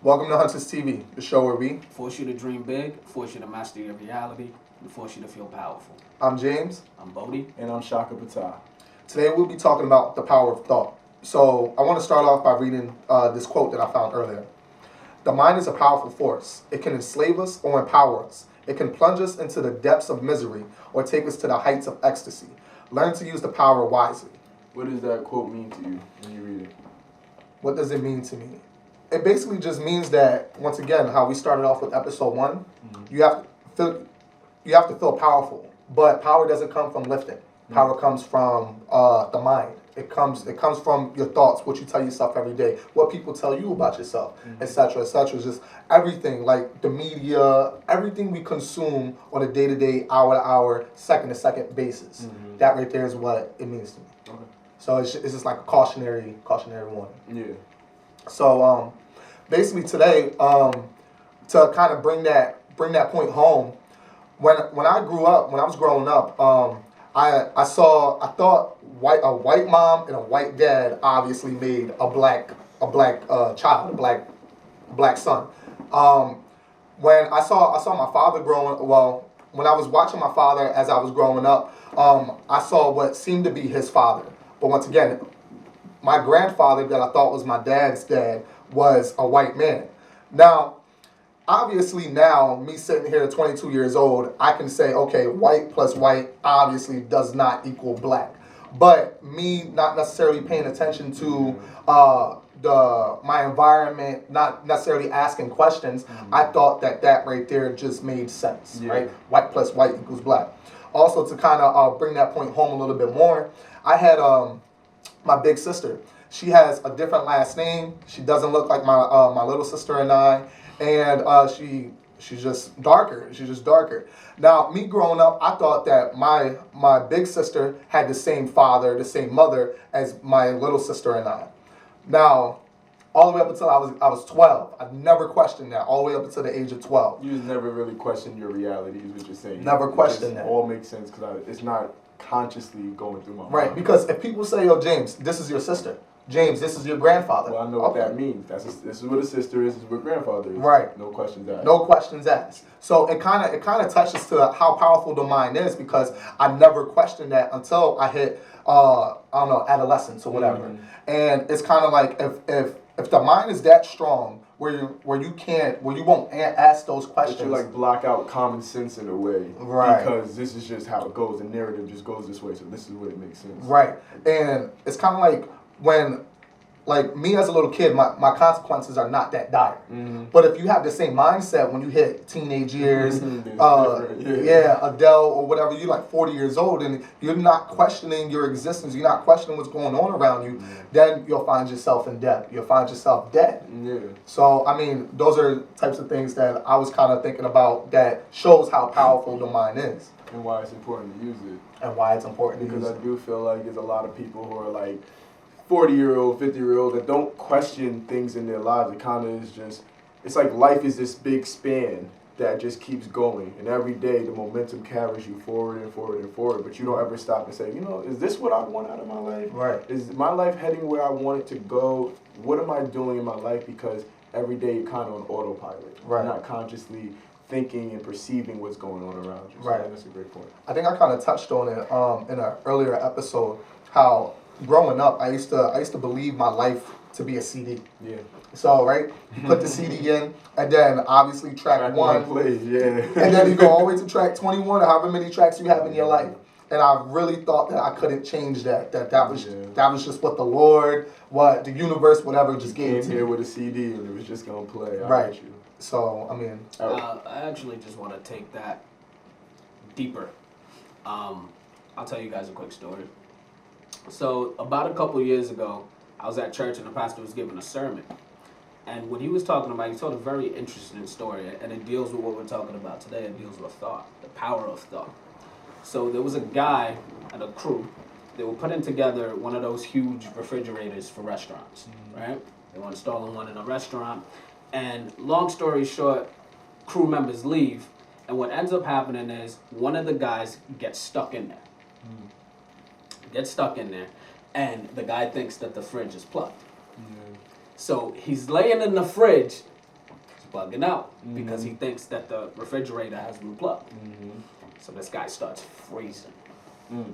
Welcome to Hunters TV, the show where we. Force you to dream big, force you to master your reality, and force you to feel powerful. I'm James. I'm Bodie. And I'm Shaka Patel. Today we'll be talking about the power of thought. So I want to start off by reading this quote that I found earlier. The mind is a powerful force. It can enslave us or empower us. It can plunge us into the depths of misery or take us to the heights of ecstasy. Learn to use the power wisely. What does that quote mean to you when you read it? What does it mean to me? It basically just means that, once again, how we started off with episode 1, you have to feel powerful, but power doesn't come from lifting. Power comes from the mind. It comes from your thoughts, what you tell yourself every day, what people tell you about yourself, etc., etc. Just everything, like the media, everything we consume on a day-to-day, hour-to-hour, second-to-second basis. That right there is what it means to me. Okay. So it's just like a cautionary warning. Yeah. So basically today, to kind of bring that point home, when I grew up, when I was growing up, I thought a white mom and a white dad obviously made a black child, a black son. When I saw my father when I was watching my father as I was growing up, I saw what seemed to be his father. But once again, my grandfather that I thought was my dad's dad was a white man. Now, obviously now, me sitting here at 22 years old, I can say, okay, white plus white obviously does not equal black. But me not necessarily paying attention to my environment, not necessarily asking questions, I thought that right there just made sense, right? White plus white equals black. Also, to kind of bring that point home a little bit more, I had my big sister. She has a different last name. She doesn't look like my little sister and I, and she's just darker. She's just darker. Now, me growing up, I thought that my big sister had the same father, the same mother as my little sister and I. Now, all the way up until I was 12, I never questioned that. All the way up until the age of 12. You just never really questioned your reality, is what you're saying. Never questioned that. All makes sense because it's not consciously going through my mind. Right, because if people say, yo, James, this is your sister. James, this is your grandfather. Well, I know what that means. This is what a sister is. This is what grandfather is. Right. No questions asked. No questions asked. So it kind of touches to how powerful the mind is, because I never questioned that until I hit I don't know, adolescence or whatever. And it's kind of like if the mind is that strong where you won't ask those questions. But you like block out common sense in a way. Right. Because this is just how it goes. The narrative just goes this way. So this is what it makes sense. Right. And it's kind of like when, like me as a little kid, my consequences are not that dire. But if you have the same mindset when you hit teenage years, Adele or whatever, you're like 40 years old and you're not questioning your existence, you're not questioning what's going on around you, then you'll find yourself in debt. You'll find yourself dead. Yeah. So, I mean, those are types of things that I was kind of thinking about that shows how powerful the mind is. And why it's important to use it. And why it's important to use it. Because I do feel like there's a lot of people who are like 40-year-old, 50-year-old that don't question things in their lives. It kind of is just, it's like life is this big span that just keeps going. And every day the momentum carries you forward and forward and forward. But you don't ever stop and say, is this what I want out of my life? Right. Is my life heading where I want it to go? What am I doing in my life? Because every day you're kind of on autopilot. Right. You're not consciously thinking and perceiving what's going on around you. So right. That's a great point. I think I kind of touched on it in an earlier episode, how growing up, I used to believe my life to be a CD. Yeah. So, right, you put the CD in, and then obviously track 1 plays, and then you go all the way to track 21, or however many tracks you have in your life. And I really thought that I couldn't change that. That was just what the Lord, what the universe, whatever, just gave to me. Here with a CD, and it was just gonna play. Right. You. So, I mean, I actually just want to take that deeper. I'll tell you guys a quick story. So about a couple years ago, I was at church and the pastor was giving a sermon. And what he was talking about, he told a very interesting story, and it deals with what we're talking about today. It deals with thought, the power of thought. So there was a guy and a crew. They were putting together one of those huge refrigerators for restaurants, right? They were installing one in a restaurant. And long story short, crew members leave. And what ends up happening is one of the guys gets stuck in there. Gets stuck in there. And the guy thinks that the fridge is plugged. So he's laying in the fridge bugging out because he thinks that the refrigerator has been plugged. Mm-hmm. So this guy starts freezing.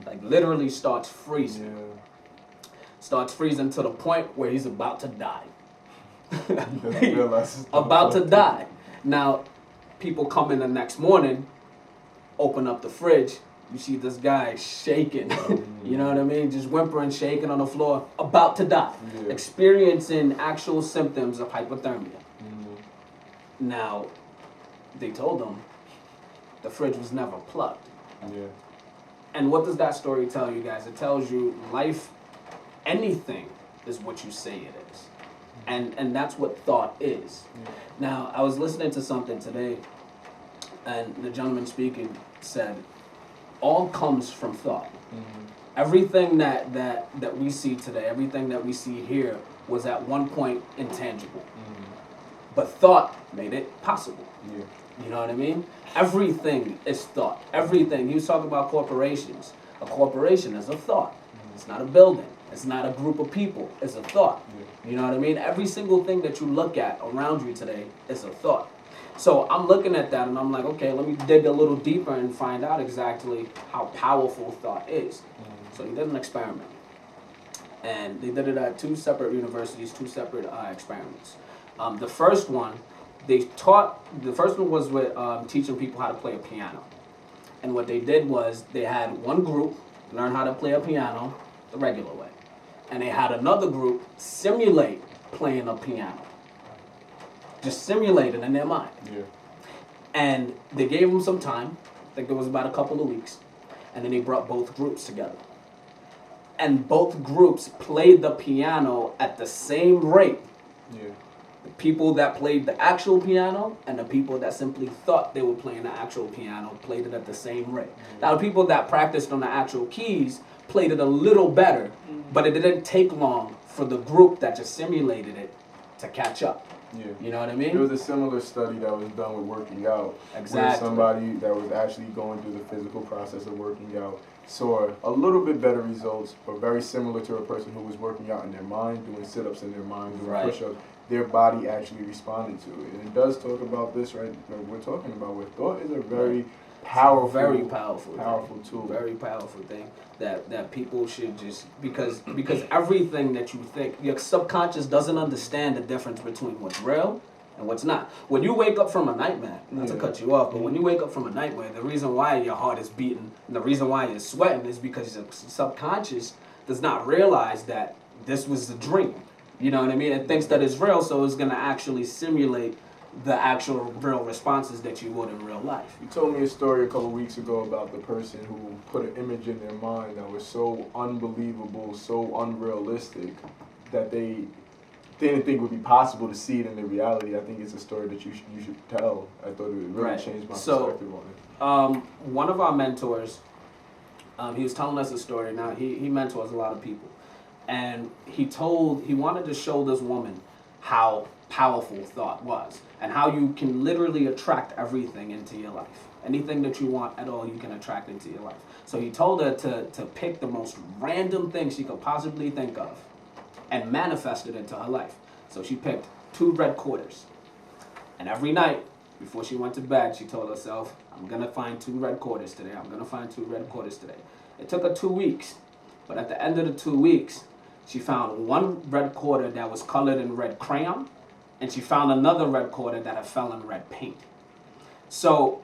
Like literally starts freezing. Yeah. Starts freezing to the point where he's about to die. He doesn't realize it's About to plugged in. die. Now, people come in the next morning, open up the fridge, you see this guy shaking. You know what I mean? Just whimpering, shaking on the floor, about to die. Yeah. Experiencing actual symptoms of hypothermia. Now, they told him the fridge was never plugged. Yeah. And what does that story tell you guys? It tells you life, anything is what you say it is. And that's what thought is. Now, I was listening to something today, and the gentleman speaking said, all comes from thought. Everything that we see today, everything that we see here was at one point intangible. But thought made it possible. Yeah. You know what I mean? Everything is thought. Everything. He was talking about corporations. A corporation is a thought. It's not a building. It's not a group of people. It's a thought. You know what I mean? Every single thing that you look at around you today is a thought. So I'm looking at that and I'm like, okay, let me dig a little deeper and find out exactly how powerful thought is. So he did an experiment. And they did it at two separate universities, two separate experiments. The first one was with teaching people how to play a piano. And what they did was they had one group learn how to play a piano the regular way. And they had another group simulate playing a piano. Just simulate it in their mind. Yeah. And they gave them some time. I think it was about a couple of weeks. And then they brought both groups together. And both groups played the piano at the same rate. Yeah. The people that played the actual piano and the people that simply thought they were playing the actual piano played it at the same rate. Now, the people that practiced on the actual keys played it a little better, but it didn't take long for the group that just simulated it to catch up. Yeah. You know what I There mean? was a similar study that was done with working out. Where Exactly. somebody that was actually going through the physical process of working out saw a little bit better results, but very similar to a person who was working out in their mind, doing sit-ups in their mind, doing Right. push-ups. Their body actually responded to it. And it does talk about this, right? That we're talking about where thought is a very powerful, Very powerful. powerful tool. Very powerful thing that people should just because everything that you think, your subconscious doesn't understand the difference between what's real and what's not. When you wake up from a nightmare, not to cut you off, but when you wake up from a nightmare, the reason why your heart is beating and the reason why you're sweating is because your subconscious does not realize that this was a dream. You know what I mean? It thinks that it's real, so it's gonna actually simulate the actual real responses that you would in real life. You told me a story a couple weeks ago about the person who put an image in their mind that was so unbelievable, so unrealistic, that they didn't think would be possible to see it in the reality. I think it's a story that you should tell. I thought it would really Right. change my So, perspective on it. One of our mentors, he was telling us a story. Now, he mentors a lot of people. And he wanted to show this woman how powerful thought was and how you can literally attract everything into your life. Anything that you want at all, you can attract into your life. So he told her to pick the most random thing she could possibly think of and manifest it into her life. So she picked 2 red quarters. And every night, before she went to bed, she told herself, I'm going to find 2 red quarters today. I'm going to find 2 red quarters today. It took her 2 weeks. But at the end of the 2 weeks, she found 1 red quarter that was colored in red crayon, and she found another red quarter that had fell in red paint. So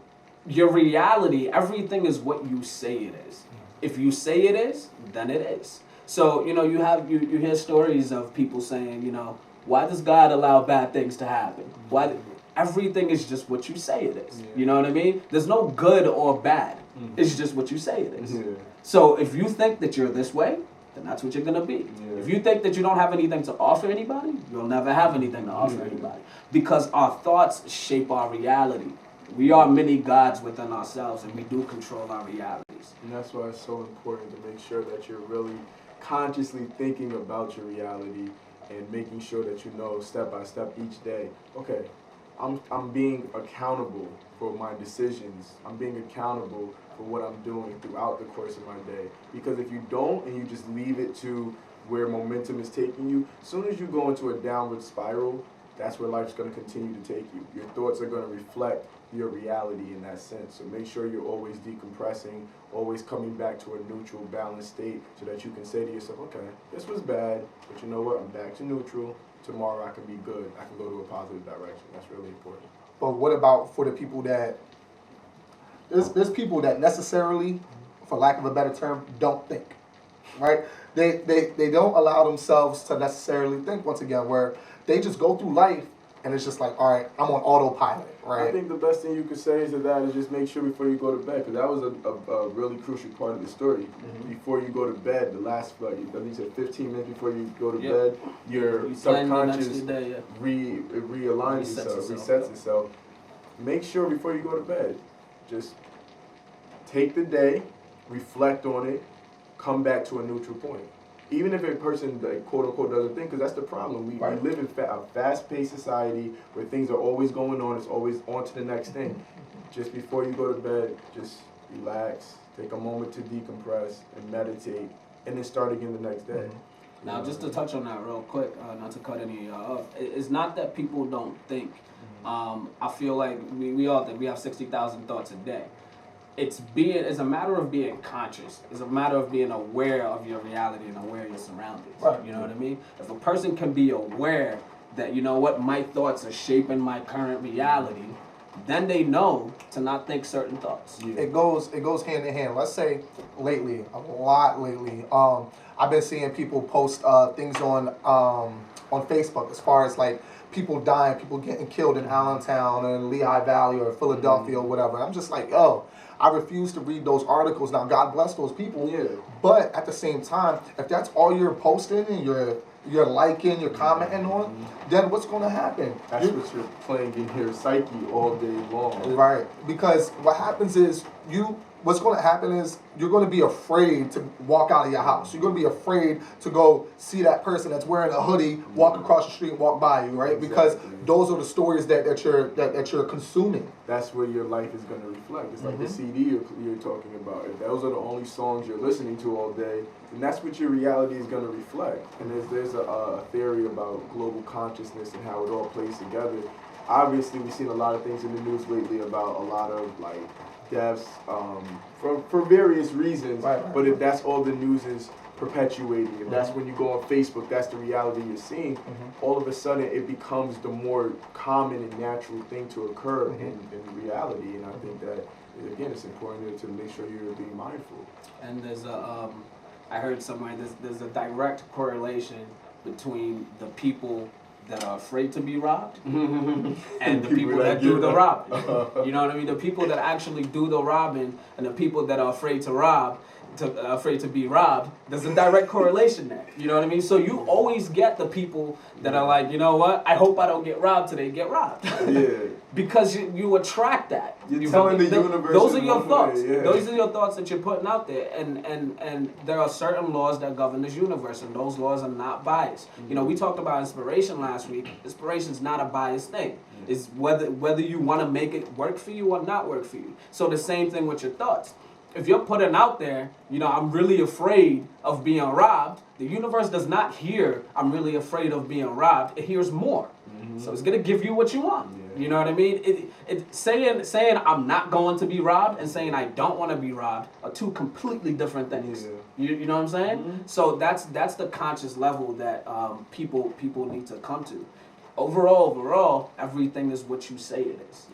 your reality, everything is what you say it is. If you say it is, then it is. So, you know, you hear stories of people saying, you know, why does God allow bad things to happen? Why? Everything is just what you say it is. You know what I mean? There's no good or bad. It's just what you say it is. Yeah. So if you think that you're this way, then that's what you're going to be. Yeah. If you think that you don't have anything to offer anybody, you'll never have anything to offer anybody. Because our thoughts shape our reality. We are many gods within ourselves, and we do control our realities. And that's why it's so important to make sure that you're really consciously thinking about your reality and making sure that you know step by step each day, okay, I'm being accountable for my decisions. I'm being accountable for what I'm doing throughout the course of my day. Because if you don't and you just leave it to where momentum is taking you, as soon as you go into a downward spiral, that's where life's going to continue to take you. Your thoughts are going to reflect your reality in that sense. So make sure you're always decompressing, always coming back to a neutral, balanced state so that you can say to yourself, okay, this was bad, but you know what? I'm back to neutral. Tomorrow I can be good. I can go to a positive direction. That's really important. But what about for the people that there's people that necessarily, for lack of a better term, don't think, right? They don't allow themselves to necessarily think, once again, where they just go through life and it's just like, all right, I'm on autopilot, right? I think the best thing you could say to that is just make sure before you go to bed, because that was a really crucial part of the story. Mm-hmm. Before you go to bed, the last, I think you said 15 minutes before you go to Yep. bed, your You plan the next subconscious day, yeah. realigns itself, resets itself. Make sure before you go to bed, just take the day, reflect on it, come back to a neutral point. Even if a person, like, quote unquote, doesn't think, because that's the problem. We live in a fast-paced society where things are always going on. It's always on to the next thing. Just before you go to bed, just relax, take a moment to decompress and meditate, and then start again the next day. Now, just to touch on that real quick, not to cut any off, it's not that people don't think. I feel like we all think we have 60,000 thoughts a day. It's a matter of being conscious. It's a matter of being aware of your reality and aware of your surroundings. Right. You know what I mean? If a person can be aware that, you know what, my thoughts are shaping my current reality, then they know to not think certain thoughts. Yeah. It goes hand in hand. Let's say lately, a lot lately, I've been seeing people post things on Facebook as far as like people dying, people getting killed in Allentown or in Lehigh Valley or Philadelphia or whatever. I'm just like, yo, I refuse to read those articles. Now, God bless those people. Yeah. But at the same time, if that's all you're posting and you're liking, you're commenting on, then what's going to happen? That's what you're playing in your psyche all day long. Right. Because what happens is what's going to happen is you're going to be afraid to walk out of your house. You're going to be afraid to go see that person that's wearing a hoodie walk across the street and walk by you, right? Because those are the stories that you're consuming. That's where your life is going to reflect. It's like the CD you're talking about. If those are the only songs you're listening to all day, then that's what your reality is going to reflect. And there's a theory about global consciousness and how it all plays together. Obviously, we've seen a lot of things in the news lately about a lot of like deaths for various reasons. Right. But if that's all the news is perpetuating, if that's when you go on Facebook, that's the reality you're seeing, all of a sudden it becomes the more common and natural thing to occur in reality. And I think that, again, it's important to make sure you're being mindful. And there's I heard somewhere there's a direct correlation between the people that are afraid to be robbed and the people that do the robbing. You know what I mean? The people that actually do the robbing and the people that are afraid to rob, afraid to be robbed, there's a direct correlation there. You know what I mean? So you always get the people that are like, you know what? I hope I don't get robbed today. Get robbed. Yeah. Because you attract that. You're telling the universe. Those are your in one thoughts. way, yeah. Those are your thoughts that you're putting out there. And there are certain laws that govern this universe, and those laws are not biased. You know, we talked about inspiration last week. Inspiration's not a biased thing. It's whether you want to make it work for you or not work for you. So the same thing with your thoughts. If you're putting out there, you know, I'm really afraid of being robbed, the universe does not hear, I'm really afraid of being robbed. It hears more. So it's going to give you what you want. You know what I mean? Saying I'm not going to be robbed and saying I don't want to be robbed are two completely different things. You know what I'm saying? So that's the conscious level that people need to come to. Overall, everything is what you say it is.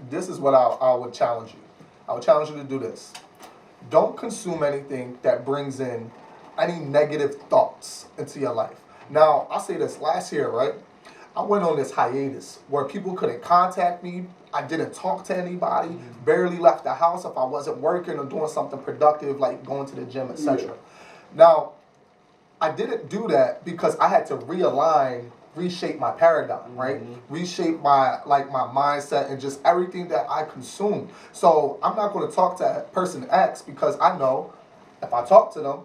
This is what I would challenge you. I would challenge you to do this. Don't consume anything that brings in any negative thoughts into your life. Now, I'll say this. Last year, right, I went on this hiatus where people couldn't contact me. I didn't talk to anybody, barely left the house if I wasn't working or doing something productive like going to the gym, etc. Now, I didn't do that because I had to reshape my paradigm, right? Reshape my mindset and just everything that I consume. So I'm not going to talk to person X because I know if I talk to them,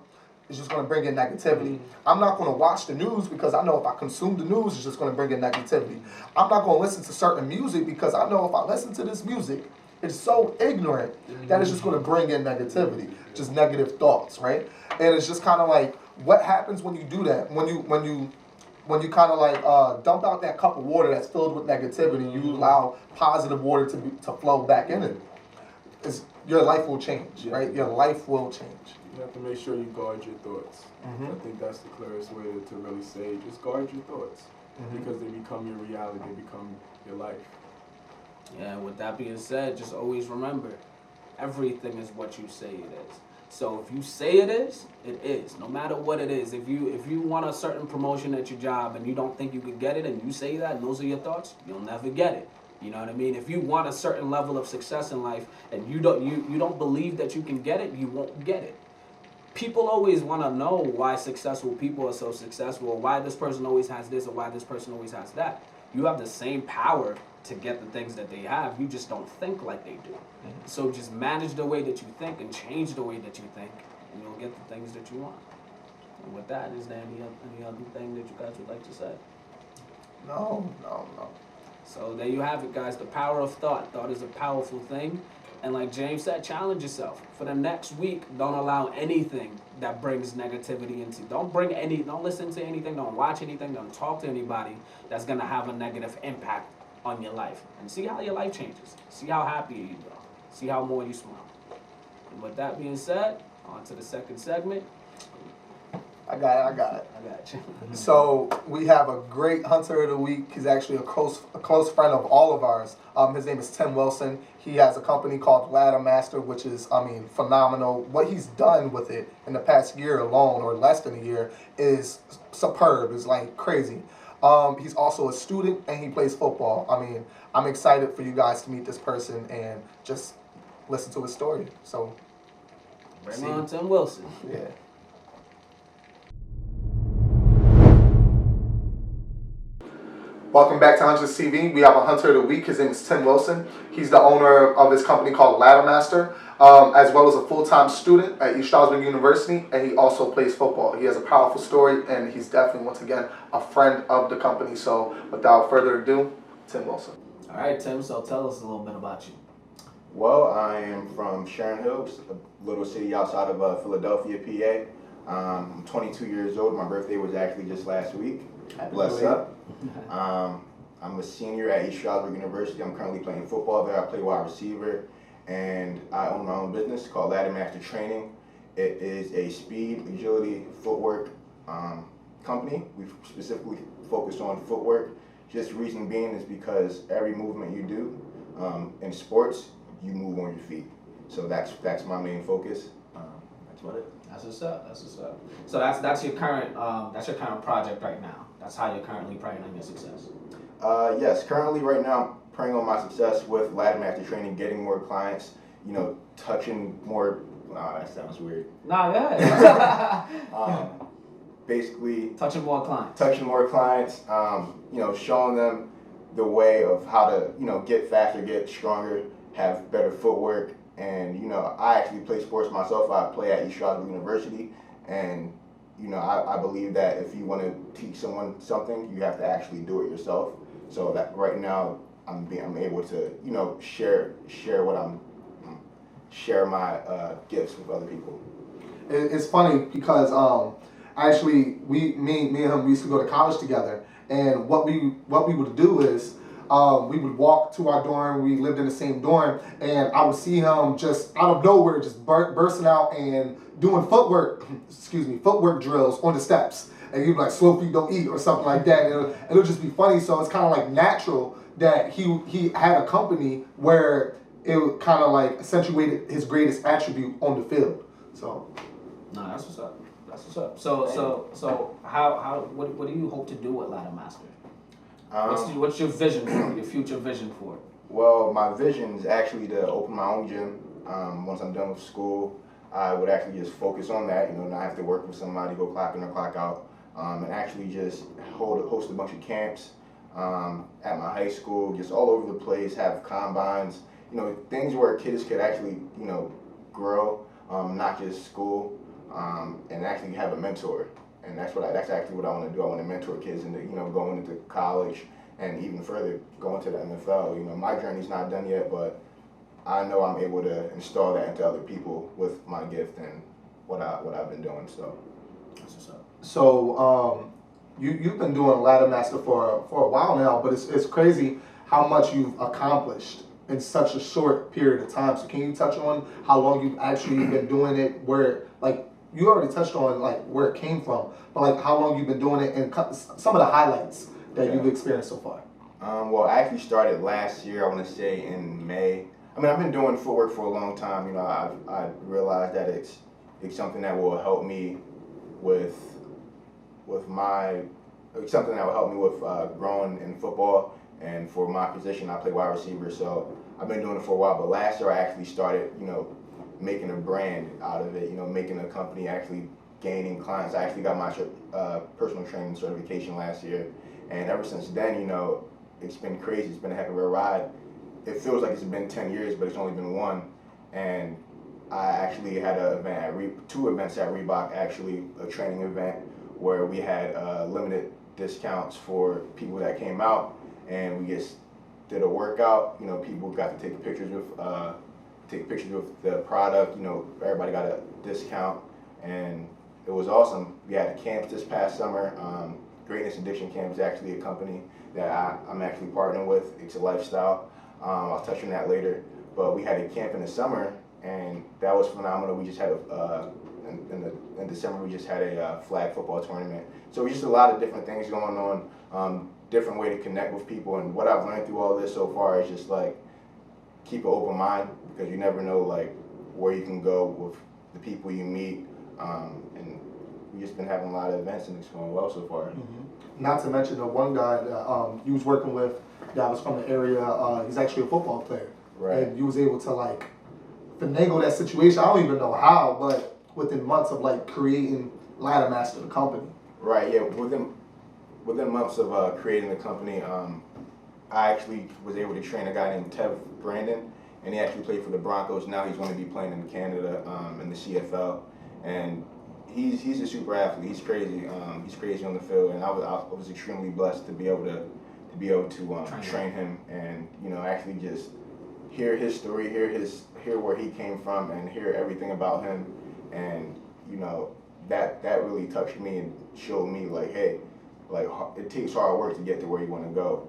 it's just going to bring in negativity. I'm not going to watch the news because I know if I consume the news, it's just going to bring in negativity. I'm not going to listen to certain music because I know if I listen to this music, it's so ignorant that it's just going to bring in negativity, just negative thoughts, right? And it's just kind of like, what happens when you do that? When you when you kind of like dump out that cup of water that's filled with negativity, you allow positive water to flow back in it. Your life will change, right? Your life will change. You have to make sure you guard your thoughts. Mm-hmm. I think that's the clearest way to really say it. Just guard your thoughts because they become your reality. They become your life. Yeah, with that being said, just always remember, everything is what you say it is. So if you say it is, it is. No matter what it is. If you want a certain promotion at your job and you don't think you can get it and you say that and those are your thoughts, you'll never get it. You know what I mean? If you want a certain level of success in life and you don't believe that you can get it, you won't get it. People always want to know why successful people are so successful, or why this person always has this, or why this person always has that. You have the same power to get the things that they have. You just don't think like they do. Mm-hmm. So just manage the way that you think and change the way that you think, and you'll get the things that you want. And with that, is there any other thing that you guys would like to say? No. So there you have it, guys. The power of thought. Thought is a powerful thing. And like James said, challenge yourself. For the next week, don't allow anything that brings negativity into. Don't listen to anything, don't watch anything, don't talk to anybody that's going to have a negative impact on your life. And see how your life changes. See how happier you go. See how more you smile. And with that being said, on to the second segment. I got it. I got you. So we have a great hunter of the week. He's actually a close friend of all of ours. His name is Tim Wilson. He has a company called Ladder Master, which is, phenomenal. What he's done with it in the past year alone, or less than a year, is superb. It's like crazy. He's also a student and he plays football. I'm excited for you guys to meet this person and just listen to his story. So, Bring on Tim Wilson. Yeah. Welcome back to Hunters TV. We have a hunter of the week. His name is Tim Wilson. He's the owner of his company called Ladder Master, as well as a full-time student at East Stroudsburg University, and he also plays football. He has a powerful story, and he's definitely, once again, a friend of the company. So without further ado, Tim Wilson. All right, Tim, so tell us a little bit about you. Well, I am from Sharon Hills, a little city outside of Philadelphia, PA. I'm 22 years old. My birthday was actually just last week. Bless up. I'm a senior at East Stroudsburg University. I'm currently playing football there. I play wide receiver, and I own my own business called Ladder Master Training. It is a speed, agility, footwork company. We specifically focus on footwork. Just the reason being is because every movement you do in sports, you move on your feet. So that's my main focus. That's what it. That's what's up. So that's your current project right now. That's how you're currently praying on your success. Yes, currently right now I'm praying on my success with Ladder Master Training, getting more clients, touching more. That sounds weird. Nah, yeah. Basically, touching more clients. Showing them the way of how to, get faster, get stronger, have better footwork. And, I actually play sports myself. I play at East Stroudsburg University. And, I believe that if you want to teach someone something, you have to actually do it yourself. So that right now I'm able to, share my gifts with other people. It's funny because actually me and him, we used to go to college together. And what we would do is we would walk to our dorm. We lived in the same dorm, and I would see him just out of nowhere, just bursting out and doing footwork drills on the steps. And he'd be like, "Slow feet don't eat," or something like that. And it'll just be funny. So it's kind of like natural that he had a company where it kind of like accentuated his greatest attribute on the field. So. No, that's what's up. So what do you hope to do with Ladder Master? What's your vision for it, your future vision for it? Well, my vision is actually to open my own gym. Once I'm done with school, I would actually just focus on that, not have to work with somebody, go clock in or clock out, and actually just host a bunch of camps at my high school, just all over the place, have combines, things where kids could actually, grow, not just school, and actually have a mentor. And that's actually what I want to do. I want to mentor kids into, going into college and even further going to the NFL. My journey's not done yet, but I know I'm able to install that into other people with my gift and what I've been doing. So that's what's up. So you've been doing Ladder Master for a while now, but it's crazy how much you've accomplished in such a short period of time. So can you touch on how long you've actually been doing it? Where like you already touched on like where it came from, but like how long you've been doing it and some of the highlights that you've experienced so far. Well, I actually started last year. I want to say in May. I mean, I've been doing footwork for a long time. You know, I realized that it's something that will help me with my it's something that will help me with growing in football. And for my position, I play wide receiver. So I've been doing it for a while. But last year, I actually started, you know, making a brand out of it. You know, making a company, actually gaining clients. I actually got my personal training certification last year, and ever since then, you know, it's been crazy. It's been a heck of a ride. It feels like it's been 10 years, but it's only been one. And I actually had an event at two events at Reebok, actually a training event where we had limited discounts for people that came out, and we just did a workout. You know, people got to take pictures with the product. You know, everybody got a discount, and it was awesome. We had camps this past summer. Greatness Addiction Camp is actually a company that I'm actually partnering with. It's a lifestyle. I'll touch on that later. But we had a camp in the summer, and that was phenomenal. We just had in December we just had a flag football tournament. So it was just a lot of different things going on, different way to connect with people. And what I've learned through all this so far is just like keep an open mind, because you never know like where you can go with the people you meet. And we've just been having a lot of events, and it's going well so far. Mm-hmm. Not to mention the one guy that you was working with that was from the area. He's actually a football player, Right. and you was able to like finagle that situation. I don't even know how, but within months of like creating Ladder Master, the company. Right. Yeah. Within months of creating the company, I actually was able to train a guy named Tev Brandon, and he actually played for the Broncos. Now he's going to be playing in Canada in the CFL, and he's a super athlete. He's crazy. He's crazy on the field, and I was extremely blessed to be able to train him, and you know, actually just hear his story, hear where he came from, and hear everything about him, and you know, that really touched me and showed me like, hey, like it takes hard work to get to where you want to go.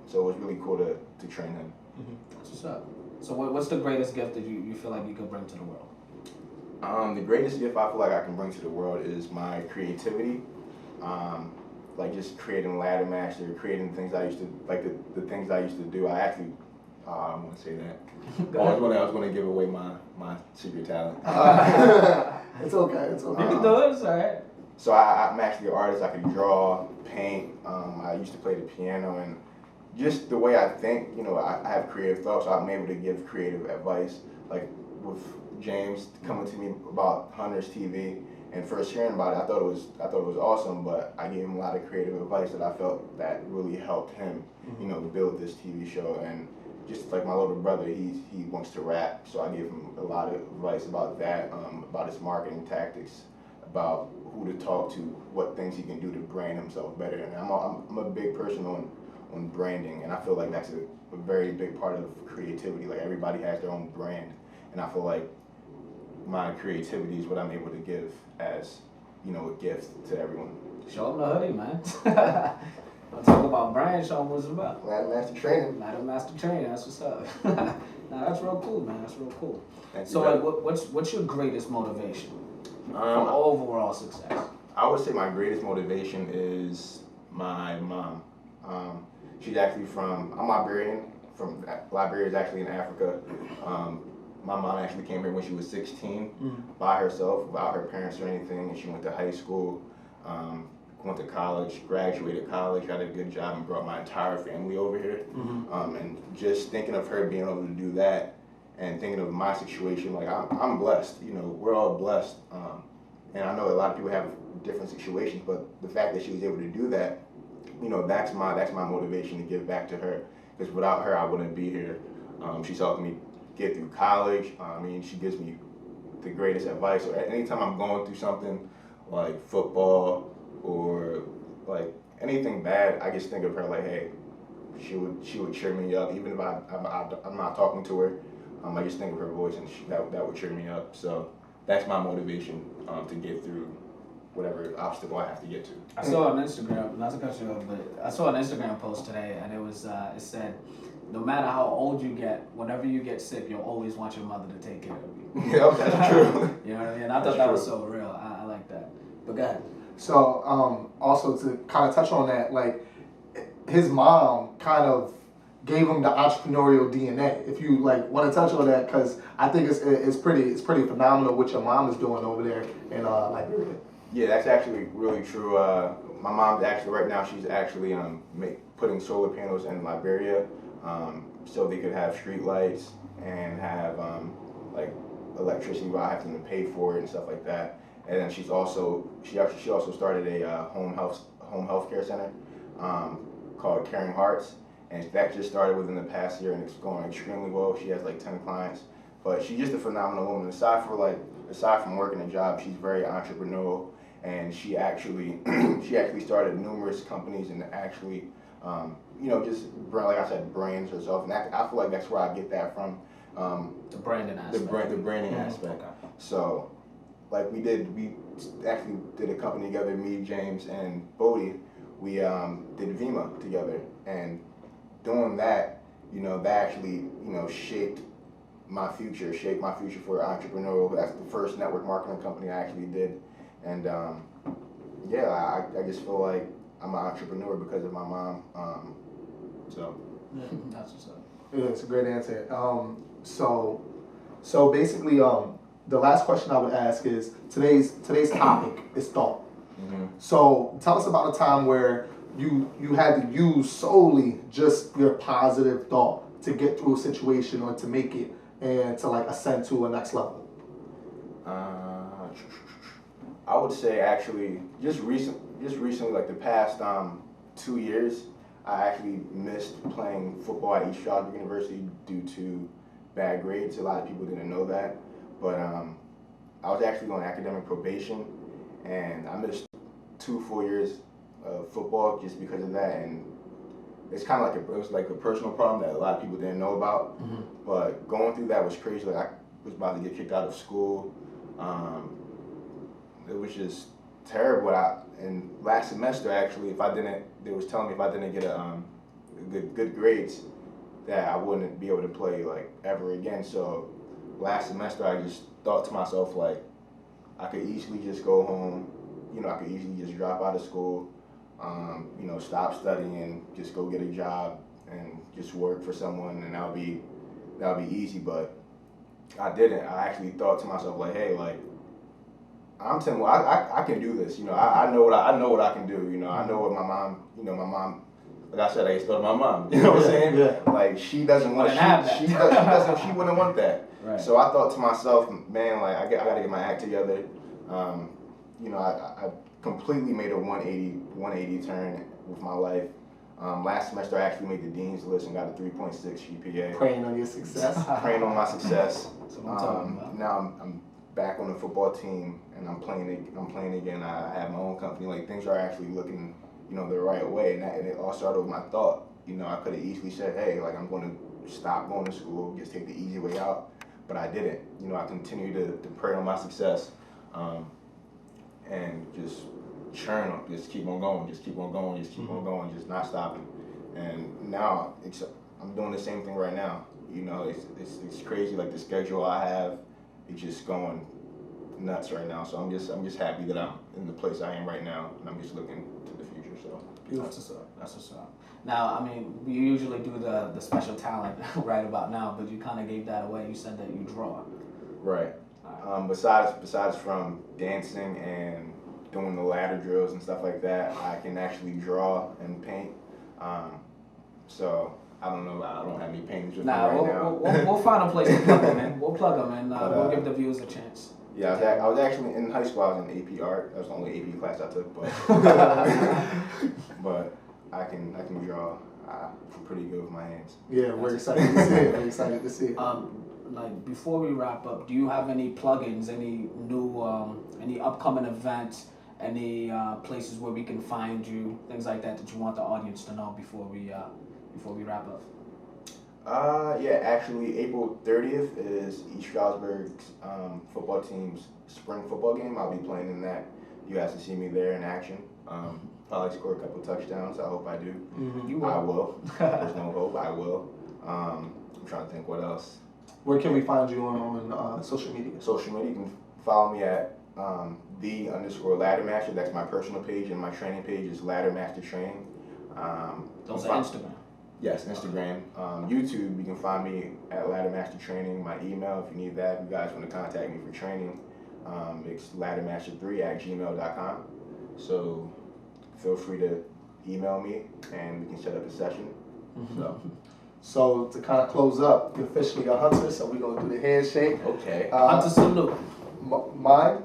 So it was really cool to train him. Mm-hmm. That's what's up. So what's the greatest gift that you feel like you could bring to the world? The greatest gift I feel like I can bring to the world is my creativity. Like just creating Ladder Master, creating things I used to, like the things I used to do. I actually, I want to say that. I was going to give away my secret talent. It's okay. It's okay. You can do it. It's all right. So I'm actually an artist. I can draw, paint. I used to play the piano, and just the way I think, you know, I have creative thoughts. So I'm able to give creative advice. Like with James coming to me about Hunters TV and first hearing about it, I thought it was awesome. But I gave him a lot of creative advice that I felt that really helped him, you know, build this TV show. And just like my little brother, he wants to rap, so I gave him a lot of advice about that, about his marketing tactics, about who to talk to, what things he can do to brand himself better. And I'm a big person on branding, and I feel like that's a very big part of creativity. Like everybody has their own brand, and I feel like my creativity is what I'm able to give as, you know, a gift to everyone. Show them the hoodie, man. I'll talk about brand. Show them what it's about. Ladder Master Training. Ladder Master Training. That's what's up. Nah, that's real cool, man. That's real cool. So, like, what's your greatest motivation for Um, overall success? I would say my greatest motivation is my mom. She's actually I'm Liberian. Liberia is actually in Africa. My mom actually came here when she was 16 by herself, without her parents or anything, and she went to high school, went to college, graduated college, got a good job, and brought my entire family over here. And just thinking of her being able to do that, and thinking of my situation, like I'm blessed. You know, we're all blessed. And I know a lot of people have different situations, but the fact that she was able to do that, you know, that's my motivation to give back to her. Because without her, I wouldn't be here. She's helping me get through college. I mean, she gives me the greatest advice. So anytime I'm going through something like football or like anything bad, I just think of her like, hey, she would cheer me up, even if I'm not talking to her. I just think of her voice, and that would cheer me up. So that's my motivation to get through whatever whatever obstacle I have to get to. I saw on Instagram, not to cut you off, but I saw an Instagram post today, and it said, no matter how old you get, whenever you get sick, you'll always want your mother to take care of you. Yep, that's true. You know what I mean? I thought that was so real. I like that. But go ahead. So, also to kind of touch on that, like his mom kind of gave him the entrepreneurial DNA. If you like want to touch on that, because I think it's pretty phenomenal what your mom is doing over there in Liberia. Yeah, that's actually really true. My mom's actually right now she's actually putting solar panels in Liberia, so they could have street lights and have like electricity without having to pay for it and stuff like that. And then she also started a home health care center called Caring Hearts, and that just started within the past year and it's going extremely well. She has like 10 clients, but she's just a phenomenal woman. Aside from working a job, she's very entrepreneurial, and she actually started numerous companies and actually just like I said, brands herself, and I feel like that's where I get that from. The branding aspect. The branding aspect. So, like we actually did a company together, me, James, and Bodie. We did Vima together, and doing that, that actually, shaped my future for entrepreneurial. That's the first network marketing company I actually did, and I just feel like I'm an entrepreneur because of my mom. That's what's up. Yeah, it's a great answer. So basically, the last question I would ask is today's topic is thought. Mm-hmm. So tell us about a time where you had to use solely just your positive thought to get through a situation or to make it and to like ascend to a next level. I would say actually just recently, like the past 2 years, I actually missed playing football at East Stroudsburg University due to bad grades. A lot of people didn't know that, but I was actually on academic probation, and I missed 2 full years of football just because of that. And it's kind of like a personal problem that a lot of people didn't know about. Mm-hmm. But going through that was crazy. Like I was about to get kicked out of school. It was just terrible. And last semester actually, they was telling me if I didn't get good grades, that I wouldn't be able to play like ever again. So last semester I just thought to myself like I could easily just go home. I could easily just drop out of school. Stop studying, just go get a job and just work for someone, and that'll be easy. But I didn't. I actually thought to myself like, hey, like I'm 10. Well, I can do this. I know what I can do. I know what my mom. Like I said, I used to go to my mom. You know what I'm saying? Yeah. Like she doesn't want she wouldn't want that. Right. So I thought to myself, man, like I got to get my act together. I completely made a 180 turn with my life. Last semester I actually made the dean's list and got a 3.6 GPA. Praying on your success. Praying on my success. That's what I'm talking about. Now I'm back on the football team and I'm playing again. I have my own company. Like things are actually looking, the right way. And it all started with my thought. I could have easily said, hey, like I'm going to stop going to school, just take the easy way out. But I didn't. I continued to pray on my success. And just churn on, just keep on going, just keep on going, just not stopping. And now I'm doing the same thing right now. It's crazy. Like the schedule I have, it's just going nuts right now. So I'm just happy that I'm in the place I am right now, and I'm just looking to the future. So That's what's up. Now, I mean, we usually do the special talent right about now, but you kind of gave that away. You said that you draw. Right. Besides from dancing and doing the ladder drills and stuff like that, I can actually draw and paint. So I don't know. I don't have any paintings with me right now. We'll find a place to plug them in. We'll plug them in. We'll give the viewers a chance. Yeah, I was actually in high school. I was in AP art. That was the only AP class I took, but but I can draw. I'm pretty good with my hands. Yeah, we're excited to see it. We're excited to see it. Like before we wrap up, do you have any plugins, any new, any upcoming events, any places where we can find you, things like that you want the audience to know before we wrap up? Yeah, actually, April 30th is East Stroudsburg's football team's spring football game. I'll be playing in that. you guys to see me there in action. Probably score a couple touchdowns. I hope I do. You I will. will. There's no hope. I will. I'm trying to think what else. Where can we find you on social media? Social media, you can follow me at _Ladder That's my personal page, and my training page is Ladder Master Training. Those are Instagram. Yes, Instagram. YouTube, you can find me at Ladder Master Training. My email, if you need that, if you guys want to contact me for training, it's laddermaster3@gmail.com. So feel free to email me and we can set up a session. So to kind of close up, you're officially a hunter, so we're going to do the handshake. Okay. Hunter salute. Mine?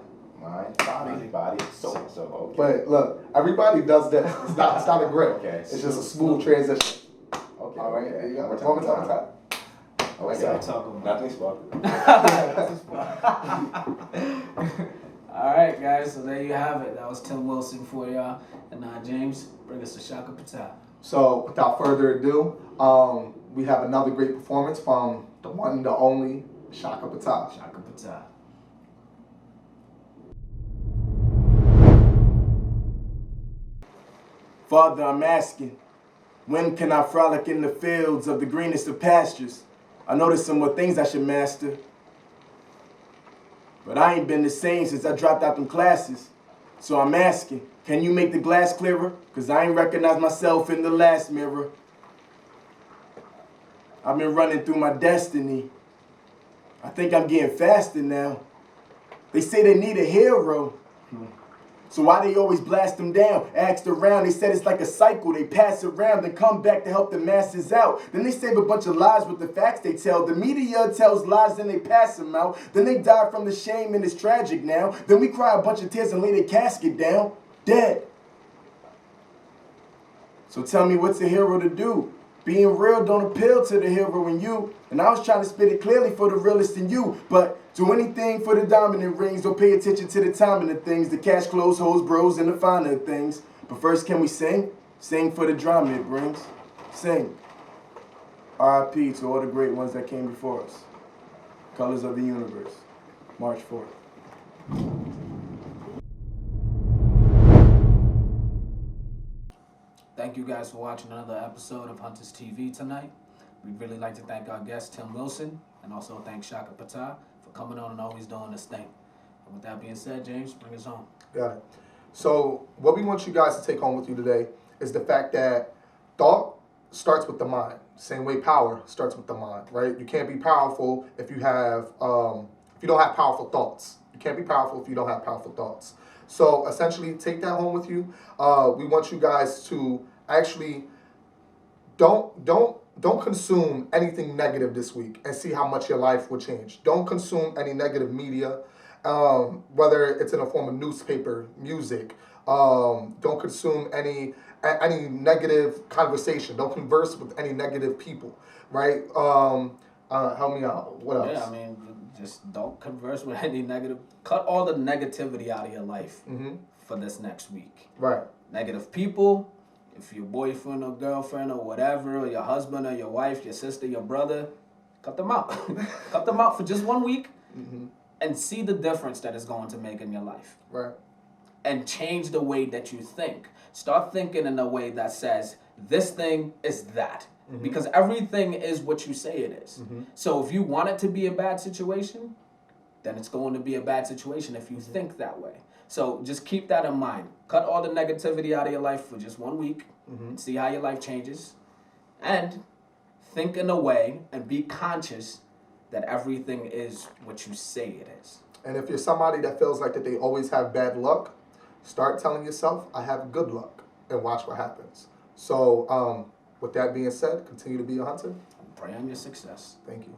Body. So, okay. But look, everybody does that. It's not a grip. Okay. It's just a smooth transition. Okay. All right. Okay. There you go. One One more time. time. That's what I'm talking about. Nothing spoken. All right, guys. So there you have it. That was Tim Wilson for y'all. And James, bring us to Shaka Patel. So without further ado, we have another great performance from the one, the only Shaka Patel. Shaka Patel. Father, I'm asking, when can I frolic in the fields of the greenest of pastures? I know there's some more things I should master. But I ain't been the same since I dropped out them classes. So I'm asking, can you make the glass clearer? Cause I ain't recognized myself in the last mirror. I've been running through my destiny. I think I'm getting faster now. They say they need a hero. So why they always blast them down? Asked around, they said it's like a cycle. They pass around, then come back to help the masses out. Then they save a bunch of lies with the facts they tell. The media tells lies, then they pass them out. Then they die from the shame and it's tragic now. Then we cry a bunch of tears and lay their casket down. Dead. So tell me, what's a hero to do? Being real don't appeal to the hero in you. And I was trying to spit it clearly for the realest in you. But do anything for the dominant rings. Don't pay attention to the timing of things. The cash, clothes, hoes, bros, and the finer things. But first, can we sing? Sing for the drama it brings. Sing. R.I.P. to all the great ones that came before us. Colors of the Universe. March 4th. Thank you guys for watching another episode of Hunters TV tonight. We'd really like to thank our guest, Tim Wilson, and also thank Shaka Patel for coming on and always doing this thing. And with that being said, James, bring us home. Got it. So what we want you guys to take home with you today is the fact that thought starts with the mind. Same way power starts with the mind, right? You can't be powerful if you have if you don't have powerful thoughts. You can't be powerful if you don't have powerful thoughts. So essentially, take that home with you. We want you guys to actually don't consume anything negative this week and see how much your life will change. Don't consume any negative media, whether it's in the form of newspaper, music. Don't consume any negative conversation. Don't converse with any negative people, right? Help me out. What else? Yeah, I mean, just don't converse with any negative. Cut all the negativity out of your life for this next week. Right. Negative people, if your boyfriend or girlfriend or whatever, or your husband or your wife, your sister, your brother, cut them out. Cut them out for just 1 week and see the difference that it's going to make in your life. Right. And change the way that you think. Start thinking in a way that says, this thing is that. Because everything is what you say it is. So if you want it to be a bad situation, then it's going to be a bad situation if you think that way. So just keep that in mind. Cut all the negativity out of your life for just 1 week and see how your life changes. And think in a way and be conscious that everything is what you say it is. And if you're somebody that feels like that they always have bad luck, start telling yourself, I have good luck, and watch what happens. So with that being said, continue to be a hunter. Pray on your success. Thank you.